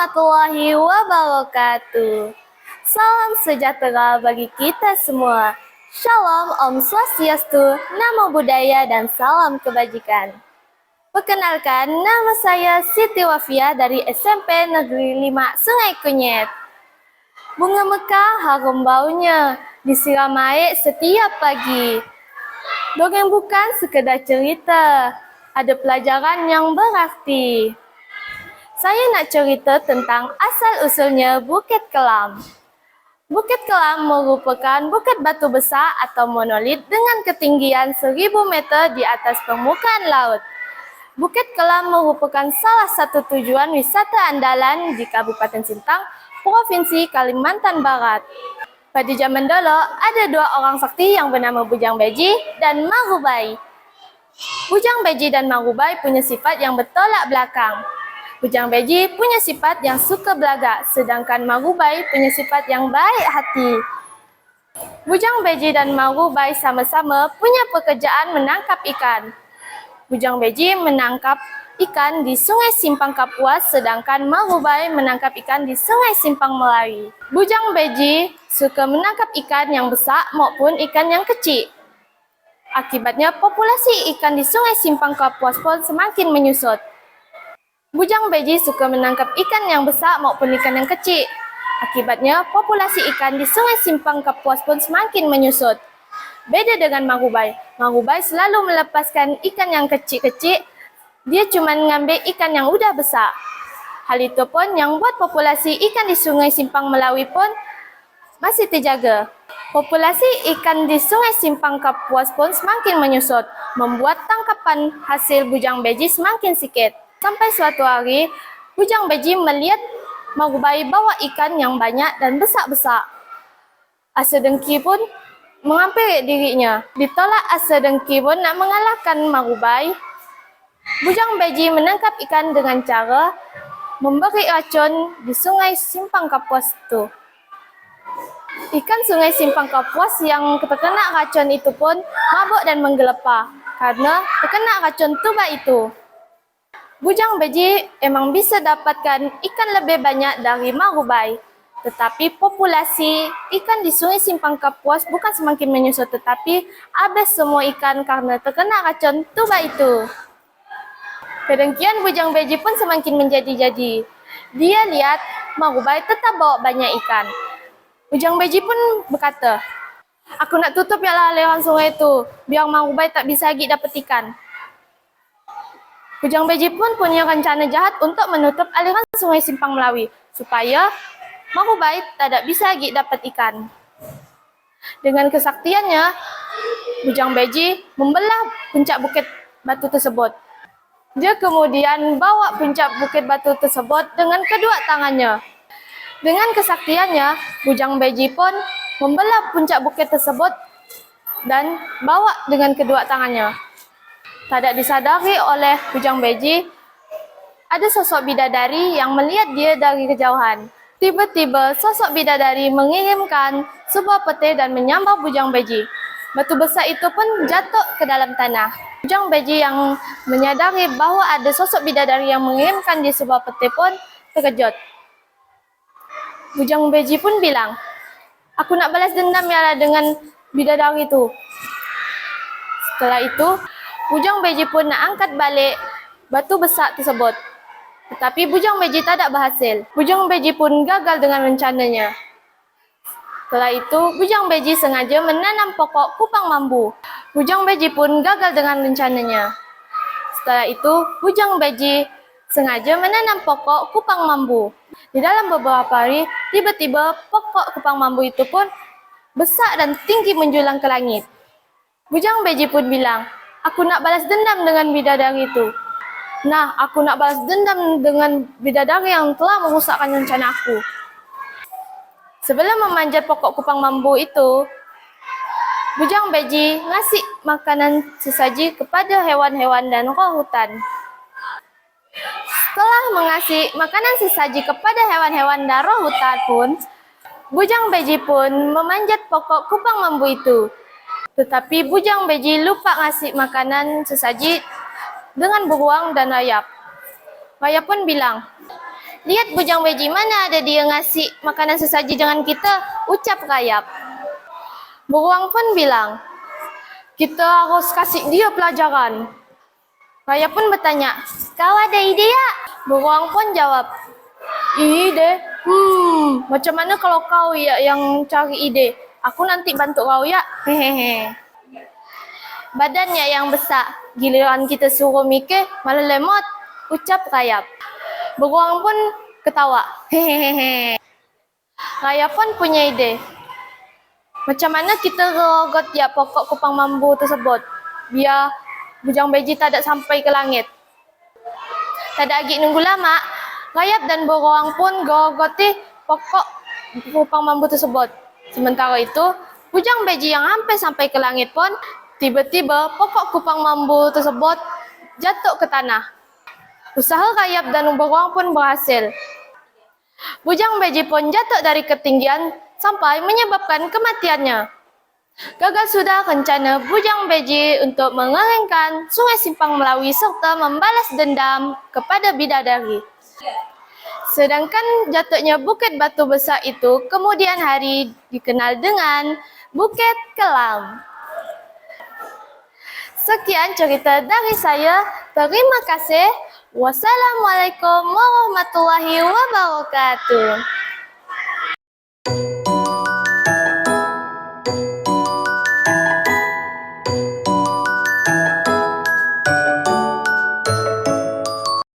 warahmatullahi wabarakatuh. Salam sejahtera bagi kita semua. Shalom, Om Swastiastu, Namo Buddhaya, dan salam kebajikan. Perkenalkan, nama saya Siti Wafia dari SMP Negeri 5 Sungai Kunyit. Bunga mekar harum baunya, disiram air setiap pagi. Dongeng bukan sekedar cerita, ada pelajaran yang berarti. Saya nak cerita tentang asal-usulnya Bukit Kelam. Bukit Kelam merupakan bukit batu besar atau monolit dengan ketinggian 1000 meter di atas permukaan laut. Bukit Kelam merupakan salah satu tujuan wisata andalan di Kabupaten Sintang, Provinsi Kalimantan Barat. Pada zaman dulu, ada dua orang sakti yang bernama Bujang Beji dan Marubai. Bujang Beji dan Marubai punya sifat yang bertolak belakang. Bujang Beji punya sifat yang suka belagak, sedangkan Marubai punya sifat yang baik hati. Bujang Beji dan Marubai sama-sama punya pekerjaan menangkap ikan. Bujang Beji menangkap ikan di Sungai Simpang Kapuas, sedangkan Marubai menangkap ikan di Sungai Simpang Melawi. Bujang Beji suka menangkap ikan yang besar maupun ikan yang kecil. Akibatnya, populasi ikan di Sungai Simpang Kapuas pun semakin menyusut. Bujang Beji suka menangkap ikan yang besar maupun ikan yang kecil. Akibatnya, populasi ikan di Sungai Simpang Kapuas pun semakin menyusut. Beda dengan Marubai. Marubai selalu melepaskan ikan yang kecil-kecil. Dia cuma mengambil ikan yang udah besar. Hal itu pun yang buat populasi ikan di Sungai Simpang Melawi pun masih terjaga. Populasi ikan di Sungai Simpang Kapuas pun semakin menyusut, membuat tangkapan hasil Bujang Beji semakin sikit. Sampai suatu hari, Bujang Beji melihat Marubai bawa ikan yang banyak dan besar-besar. Asa dengki pun menghampiri dirinya. Ditolak asa dengki pun nak mengalahkan Marubai. Bujang Beji menangkap ikan dengan cara memberi racun di Sungai Simpang Kapuas itu. Ikan Sungai Simpang Kapuas yang terkena racun itu pun mabuk dan menggelepar karena terkena racun tuba itu. Bujang Beji emang bisa dapatkan ikan lebih banyak dari Marubai. Tetapi populasi ikan di Sungai Simpang Kapuas bukan semakin menyusut, tetapi habis semua ikan karena terkena racun tuba itu. Kedengkian Bujang Beji pun semakin menjadi-jadi. Dia lihat Marubai tetap bawa banyak ikan. Bujang Beji pun berkata, "Aku nak tutup ya aliran sungai itu, biar Marubai tak bisa lagi dapat ikan." Bujang Beji pun punya rencana jahat untuk menutup aliran Sungai Simpang Melawi, supaya Marubai tidak bisa lagi dapat ikan. Dengan kesaktiannya, Bujang Beji membelah puncak bukit batu tersebut. Dia kemudian bawa puncak bukit batu tersebut dengan kedua tangannya. Dengan kesaktiannya, Bujang Beji pun membelah puncak bukit tersebut dan bawa dengan kedua tangannya. Tidak disadari oleh Bujang Beji, ada sosok bidadari yang melihat dia dari kejauhan. Tiba-tiba, sosok bidadari mengirimkan sebuah peti dan menyambar Bujang Beji. Batu besar itu pun jatuh ke dalam tanah. Bujang Beji yang menyadari bahawa ada sosok bidadari yang mengirimkan dia sebuah peti pun terkejut. Bujang Beji pun bilang, "Aku nak balas dendam ya dengan bidadari itu." Setelah itu, Bujang Beji pun nak angkat balik batu besar tersebut. Tetapi Bujang Beji tidak berhasil. Bujang Beji pun gagal dengan rencananya. Setelah itu, Bujang Beji sengaja menanam pokok kupang bambu. Bujang Beji pun gagal dengan rencananya. Setelah itu, Bujang Beji sengaja menanam pokok kupang bambu. Di dalam beberapa hari, tiba-tiba pokok kupang bambu itu pun besar dan tinggi menjulang ke langit. Bujang Beji pun bilang, "Aku nak balas dendam dengan bidadari itu. Nah, aku nak balas dendam dengan bidadari yang telah merusakkan rencana aku." Sebelum memanjat pokok kupang bambu itu, Bujang Beji ngasih makanan sesaji kepada hewan-hewan dan roh hutan. Setelah mengasih makanan sesaji kepada hewan-hewan dan roh hutan pun, Bujang Beji pun memanjat pokok kupang bambu itu. Tetapi Bujang Beji lupa ngasih makanan sesaji dengan beruang dan rayap. Rayap pun bilang, Lihat bujang beji, mana ada dia ngasih makanan sesaji dengan kita, ucap Rayap. Beruang pun bilang, kita harus kasih dia pelajaran. Rayap pun bertanya, kau ada ide ya? Beruang pun jawab, ide? Macam mana kalau kau ya yang cari ide? Aku nanti bantu kau ya. Hehehe. Badannya yang besar, giliran kita suruh mikir malah lemot, ucap Rayap. Beruang pun ketawa. Hehehe. Rayap pun punya ide. Macam mana kita rogot ya pokok kupang bambu tersebut, biar bujang beji tak ada sampai ke langit. Tak ada lagi nunggu lama, Rayap dan beruang pun gorogoti pokok kupang bambu tersebut. Sementara itu, bujang beji yang hampir sampai ke langit pun tiba-tiba pokok kupang bambu tersebut jatuh ke tanah. Usaha Rayap dan beruang pun berhasil. Bujang beji pun jatuh dari ketinggian sampai menyebabkan kematiannya. Gagal sudah rencana bujang beji untuk mengeringkan Sungai Simpang Melawi serta membalas dendam kepada bidadari. Sedangkan jatuhnya bukit batu besar itu kemudian hari dikenal dengan Bukit Kelam. Sekian cerita dari saya. Terima kasih. Wassalamualaikum warahmatullahi wabarakatuh.